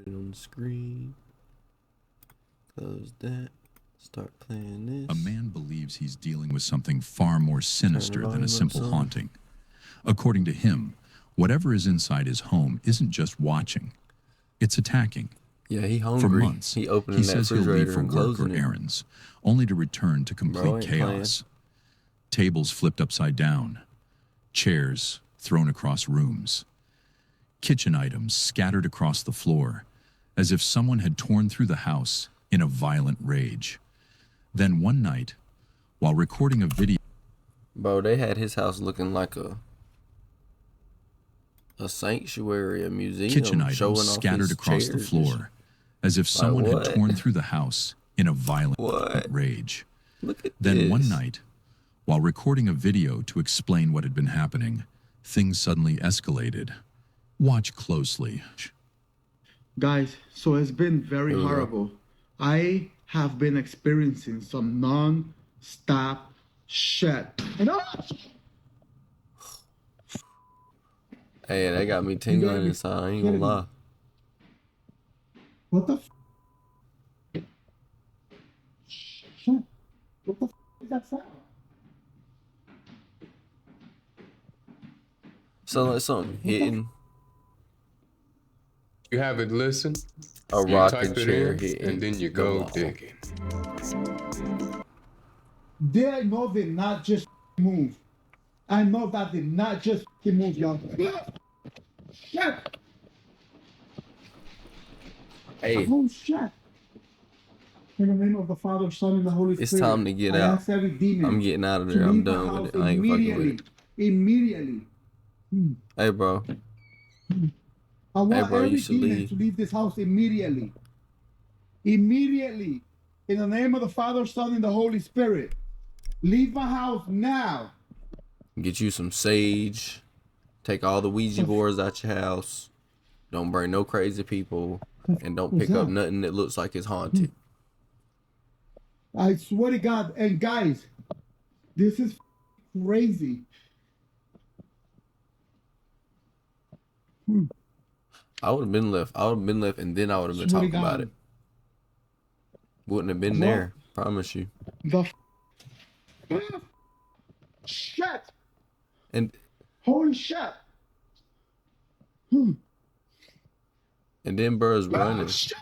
Put it on the screen. Close that. Start playing this. A man believes he's dealing with something far more sinister than a simple haunting. According to him, whatever is inside his home isn't just watching. It's attacking. Yeah, he hungry. For months, he says he'll leave for work or it. errands, only to return to complete chaos. Tables flipped upside down. Chairs thrown across rooms. Kitchen items scattered across the floor, as if someone had torn through the house in a violent rage. Then one night, while recording a video... Bro, they had his house looking like a sanctuary, a museum. Kitchen items scattered across the floor, as if someone had torn through the house in a violent rage. Look at then this. One night, while recording a video to explain what had been happening, things suddenly escalated. Watch closely. Guys, so it's been very horrible. I have been experiencing some non-stop shit. Hey, that got me tingling inside. I ain't gonna lie. What the f? Shit. What the f is that sound? Sound like something hitting. You have it listen, A you rocking type it chair in, hitting. and then you go digging. I know did not just move. I know that did not just move, y'all. Shit! Hey, Oh shit! In the name of the Father, Son, and the Holy Spirit. it's time to get I out. ask every demon I'm getting out of to there. I'm leave my done with house it. I ain't fucking with it. Immediately. Hey, bro. I want Hey, bro, every you should demon leave. to leave this house immediately. Immediately. In the name of the Father, Son, and the Holy Spirit. Leave my house now. Get you some sage. Take all the Ouija boards out your house. Don't bring no crazy people. And don't pick up nothing that looks like it's haunted. I swear to God. And guys, this is crazy. I would have been left. I would have been left, and then I would have been Swear to talking about God. it. Wouldn't have been there. Promise you. The shit. And Holy shit. and then Burr's running. Shit.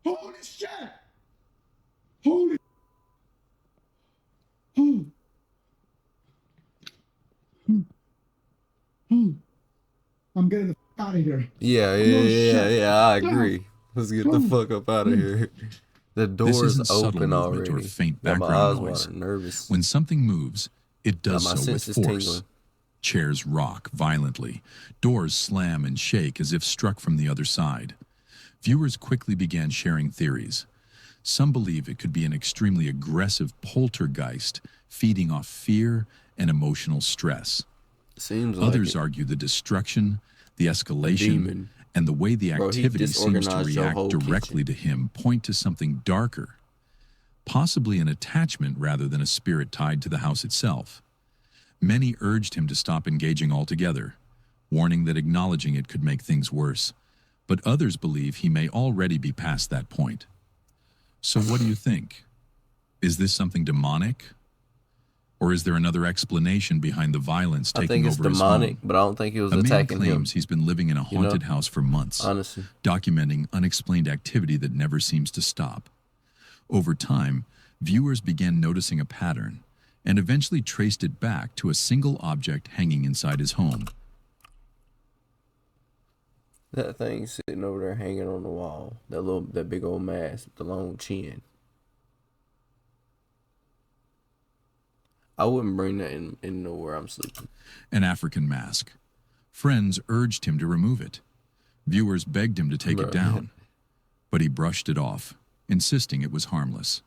Holy shit. Holy. I'm getting the f out of here. Yeah. I agree. Let's get the fuck up out of here. The This door's isn't subtle open movement already. or faint Got my background eyes noise. wide, nervous. When something moves, it does Got my so with senses force. tingling. Chairs rock violently. Doors slam and shake as if struck from the other side. Viewers quickly began sharing theories. Some believe it could be an extremely aggressive poltergeist feeding off fear and emotional stress. Seems like Others it. argue the destruction, the escalation, Demon. and the way the Bro, he activity seems to disorganized your react whole directly to him point to something darker, possibly an attachment rather than a spirit tied to the house itself. Many urged him to stop engaging altogether, warning that acknowledging it could make things worse, but others believe he may already be past that point. So what do you think? Is this something demonic? Or is there another explanation behind the violence I taking think it's over his demonic, home? but I don't think he was A man attacking him. claims he's been living in a haunted house for months, Honestly. documenting unexplained activity that never seems to stop. Over time, viewers began noticing a pattern and eventually traced it back to a single object hanging inside his home. That thing sitting over there hanging on the wall. That big old mask with the long chin. I wouldn't bring that in nowhere I'm sleeping. An African mask. Friends urged him to remove it. Viewers begged him to take it down, but he brushed it off, insisting it was harmless.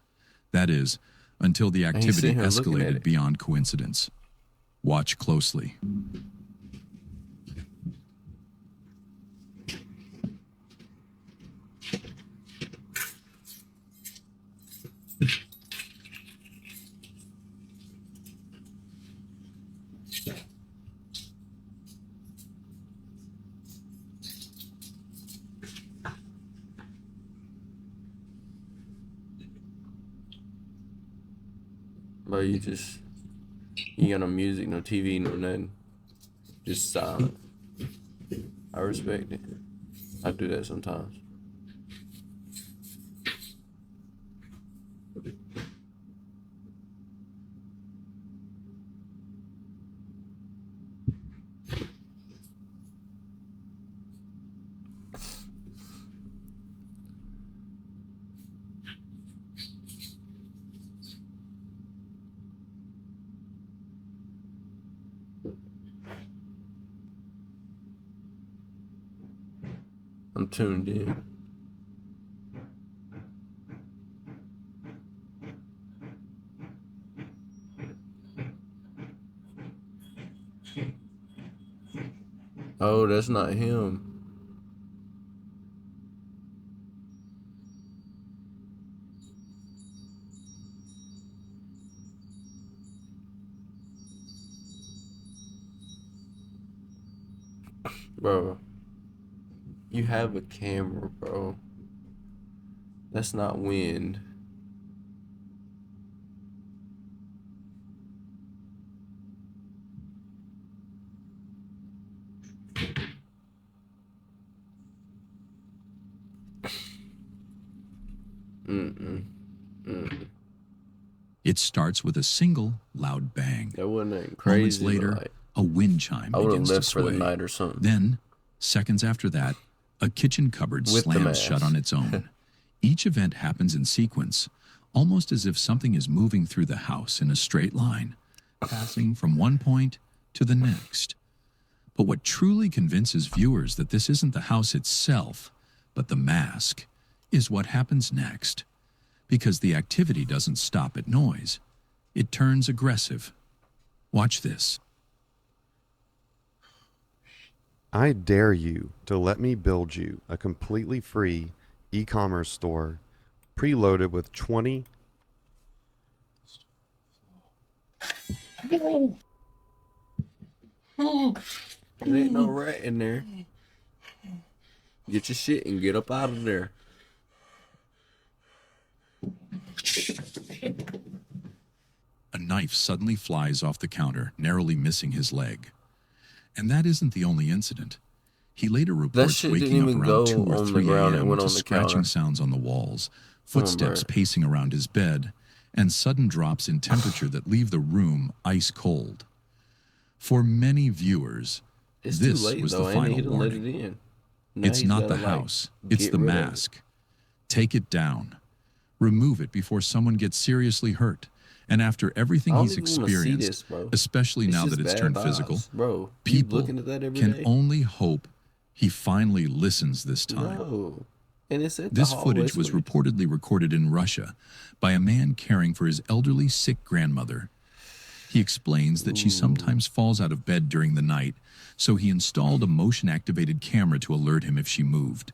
That is, until the activity sitting here looking at escalated it. beyond coincidence. Watch closely. Bro, you got no music, no TV, no nothing. Just silent. I respect it. I do that sometimes. I'm tuned in. Oh, that's not him. Bro, you have a camera, bro. That's not wind. It starts with a single loud bang. That wasn't that Moments crazy. later, Like, a wind chime I would have begins to left for the sway. night or something. Then, seconds after that, a kitchen cupboard With the slams mask. shut on its own. Each event happens in sequence, almost as if something is moving through the house in a straight line, passing from one point to the next. But what truly convinces viewers that this isn't the house itself, but the mask, is what happens next. Because the activity doesn't stop at noise. It turns aggressive. Watch this. I dare you to let me build you a completely free e-commerce store preloaded with 20 There ain't no rat in there. Get your shit and get up out of there. A knife suddenly flies off the counter, narrowly missing his leg. And that isn't the only incident. He later reports shit didn't waking up even around go 2 or on the 3 ground, it a.m. went to on the scratching counter. sounds on the walls, footsteps bro. pacing around his bed, and sudden drops in temperature that leave the room ice cold. For many viewers, It's this too late was though. the Ain't final he done let warning. it in. Now It's he's not the gotta, like, house, it's get the rid of it. mask. Take it down. Remove it before someone gets seriously hurt. And after everything I don't he's even wanna see experienced, this, bro. especially It's now just that it's bad turned vibes, physical, bro. You people looking at that every can day? only hope he finally listens this time. No. And it's at This the footage was reportedly recorded in Russia by a man caring for his elderly sick grandmother. He explains that she sometimes falls out of bed during the night, so he installed a motion-activated camera to alert him if she moved.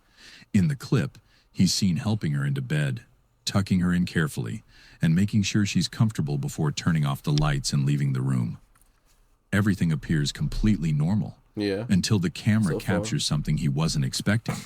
In the clip, he's seen helping her into bed, tucking her in carefully, and making sure she's comfortable before turning off the lights and leaving the room. Everything appears completely normal. Yeah. Until the camera So far. captures something he wasn't expecting.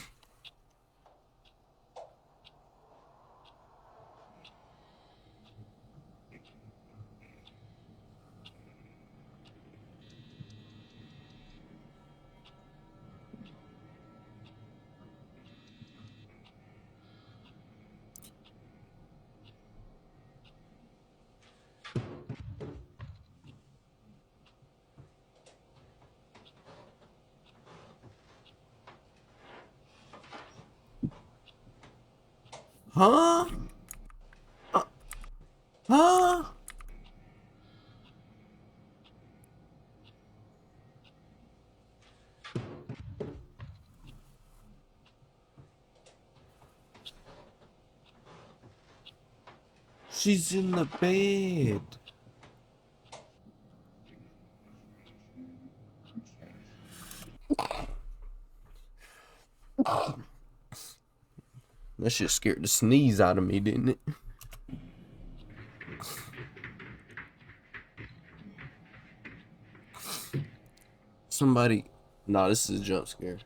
Huh? Huh? She's in the bed. That shit scared the sneeze out of me, didn't it? Somebody... Nah, this is a jump scare.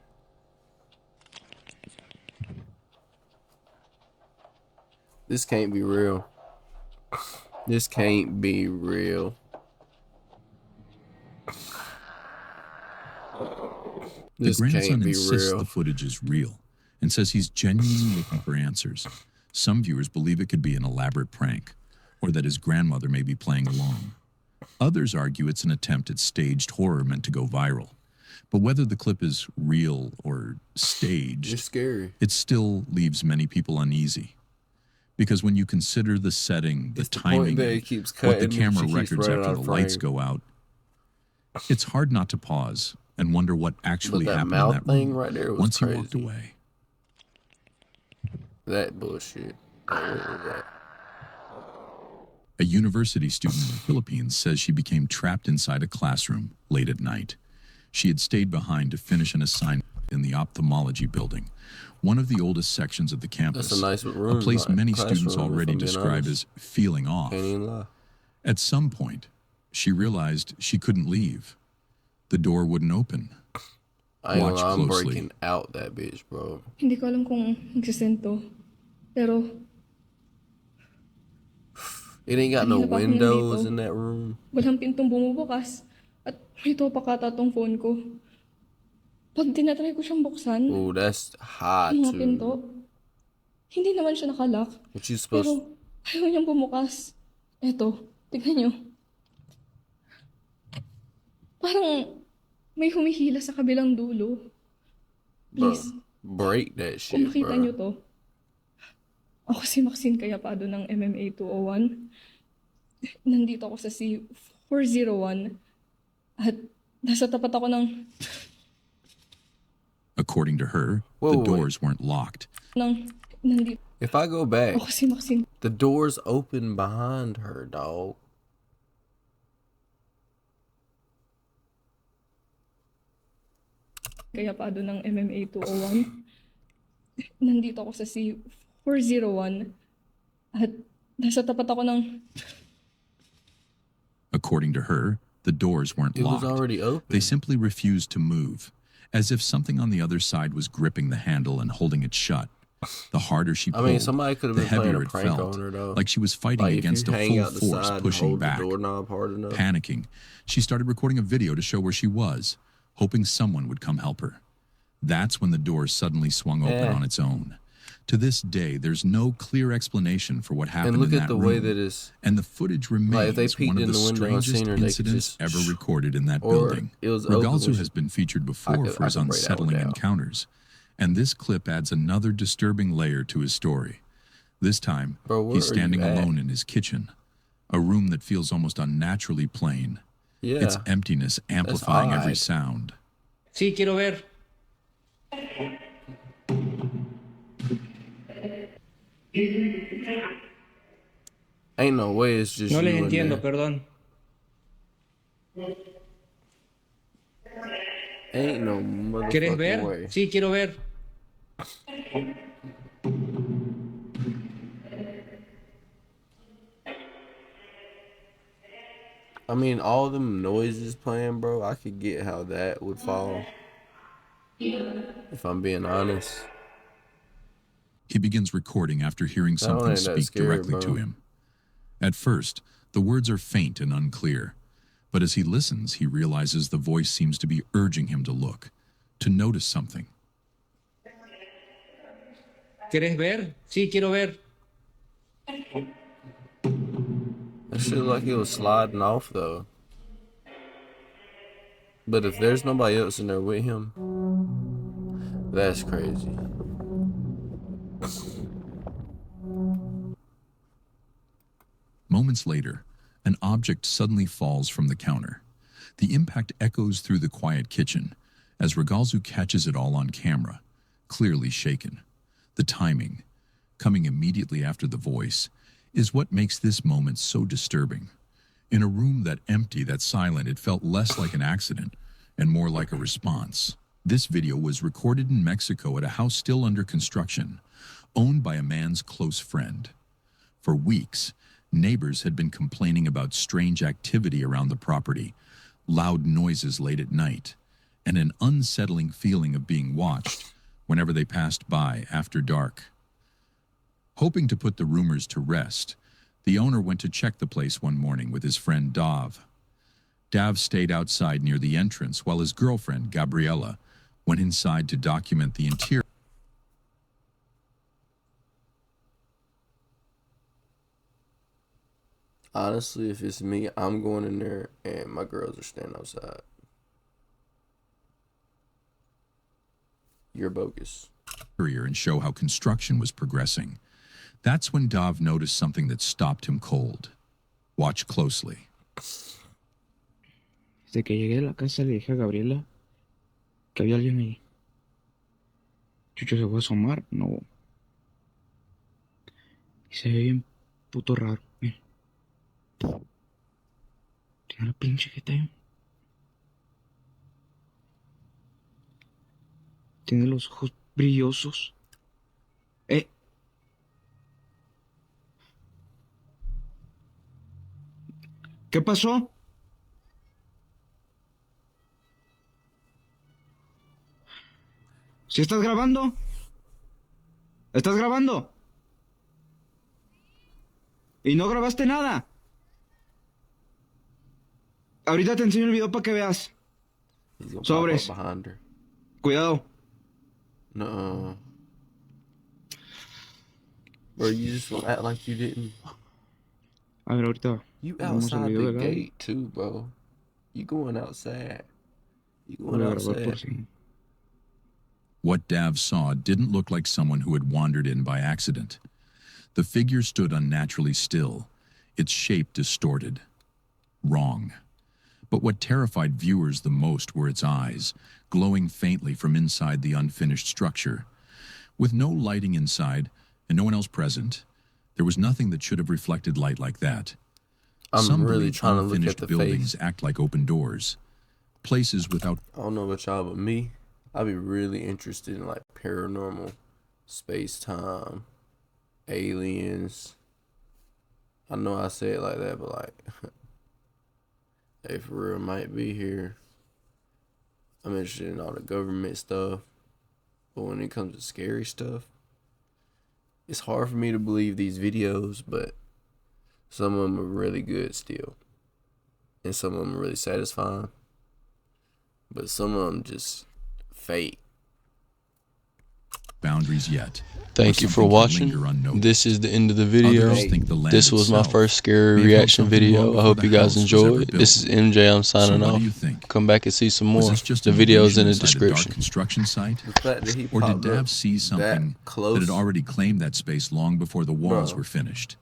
This can't be real. This can't be real. The This grandson can't be insists real. the footage is real and says he's genuinely looking for answers. Some viewers believe it could be an elaborate prank or that his grandmother may be playing along. Others argue it's an attempt at staged horror meant to go viral. But whether the clip is real or It's staged, scary. it still leaves many people uneasy. Because when you consider the setting, the It's the point timing, that and it keeps what the cutting and camera she keeps records running after out the of lights frame. go out, it's hard not to pause and wonder what actually But that happened in mouth that thing room right there was once crazy. he walked away. That bullshit. Like, what was that? A university student in the Philippines says she became trapped inside a classroom late at night. She had stayed behind to finish an assignment in the ophthalmology building, one of the oldest sections of the campus, That's a nice room. a place like, many students classroom, if already I'm being describe honest. as feeling off. Can't even lie. At some point, she realized she couldn't leave. The door wouldn't open. I ain't gonna Watch lie, I'm closely. breaking out that bitch, bro. Hindi ko alam kung nagsisend to. Pero, It ain't got no Kanina pa ako windows nandito. in that room. walang pintong bumubukas. At may topak ata tong phone ko. Pag tinatry ko siyang buksan, Oh, that's hot yung mga too. pinto, hindi naman siya nakalock. What you supposed? Pero, ayaw niyang bumukas. Eto, tignan niyo. Parang may humihila sa kabilang dulo. Bro, Please, break that kung shit, makita niyo bro. to. Ako si Maxine Cayapado ng MMA 201. Nandito ako sa C401. At nasa tapat ako ng According to her, Whoa, the wait. doors weren't locked. nandito If I go back, ako si Maxine the door's open behind her, dog. Cayapado ng MMA 201. Nandito ako sa C401. At nasa tapat ako ng According to her, the doors weren't It was locked. already open. They simply refused to move, as if something on the other side was gripping the handle and holding it shut. The harder she I pulled, mean, somebody could have the been playing heavier a it prank felt, on her, though. like she was fighting Like, if against you a hang full out the force side and pushing hold back. the doorknob hard enough. Panicking, she started recording a video to show where she was, hoping someone would come help her. That's when the door suddenly swung open Yeah. on its own. To this day, there's no clear explanation for what happened And look in at that the room. way that it's, And the footage Like, remains if they one peeked of in the the window and strangest seen her, they could incidents just- ever recorded in that or building. it was open Regalzo when has she- been featured before could- for his I could break that one unsettling down. encounters, and this clip adds another disturbing layer to his story. This time, Bro, where he's are standing you at? alone in his kitchen, a room that feels almost unnaturally plain, yeah. its emptiness amplifying every odd. sound. Sí, quiero ver. Ain't no way it's just No you les in entiendo, there. perdón. Ain't no ¿Quieres motherfucking ver? way. Sí, quiero ver. I mean, all them noises playing, bro, I could get how that would fall. If I'm being honest. He begins recording after hearing something ain't that speak scary, directly to bro. him. At first, the words are faint and unclear, but as he listens, he realizes the voice seems to be urging him to look, to notice something. ¿Quieres ver? Sí, quiero ver. That shit looked like it was sliding off, though. But if there's nobody else in there with him, that's crazy. Moments later, an object suddenly falls from the counter. The impact echoes through the quiet kitchen as Regalzu catches it all on camera, clearly shaken. The timing, coming immediately after the voice, is what makes this moment so disturbing. In a room that empty, that silent, it felt less like an accident and more like a response. This video was recorded in Mexico at a house still under construction, owned by a man's close friend. For weeks, neighbors had been complaining about strange activity around the property, loud noises late at night, and an unsettling feeling of being watched whenever they passed by after dark. Hoping to put the rumors to rest, The owner went to check the place one morning with his friend Dav. Dav stayed outside near the entrance while his girlfriend, Gabriella, went inside to document the interior. Honestly, if it's me, I'm going in there and my girls are standing outside. You're bogus. And show how construction was progressing. That's when Dav noticed something that stopped him cold. Watch closely. Desde que llegué a la casa le dije a Gabriela que había alguien ahí. Chucho se fue a asomar, no. Y se ve bien puto raro. Miren. Tiene la pinche jeta ahí. Tiene los ojos brillosos. ¿Qué pasó? ¿Sí estás grabando? ¿Estás grabando? ¿Y no grabaste nada? Ahorita te enseño el video para que veas. He's gonna Sobres. pop up behind her. Cuidado. No. Bro, you just gonna act like you didn't. A ver, ahorita. You Vamos al outside video the de Gaby. gate too, bro. You going outside. You Voy going a grabar por outside. si. What Dav saw didn't look like someone who had wandered in by accident. The figure stood unnaturally still, its shape distorted. Wrong. But what terrified viewers the most were its eyes, glowing faintly from inside the unfinished structure. With no lighting inside, and no one else present, there was nothing that should have reflected light like that. I'm Some really believe trying to look at unfinished the buildings face. act like open doors. Places without I don't know about y'all, but me, I'd be really interested in like paranormal, space time, aliens. I know I say it like that, but like, hey, for real, might be here. I'm interested in all the government stuff, but when it comes to scary stuff, it's hard for me to believe these videos, but some of them are really good still, and some of them are really satisfying, but some of them just fake. boundaries yet. Thank or you for something can watching. linger unnoticed. This is the end of the video. Others think the land This was my itself first scary may have held reaction something long video. I before hope the you guys house was ever enjoyed. This is built. MJ. I'm signing So what off. do you think? Come back and see some Was more. this just The an video's illusion in the inside a dark description. construction site? The fact that he Or did popped up Dav see something that close, that had already claimed that space long before the walls Bro. were finished?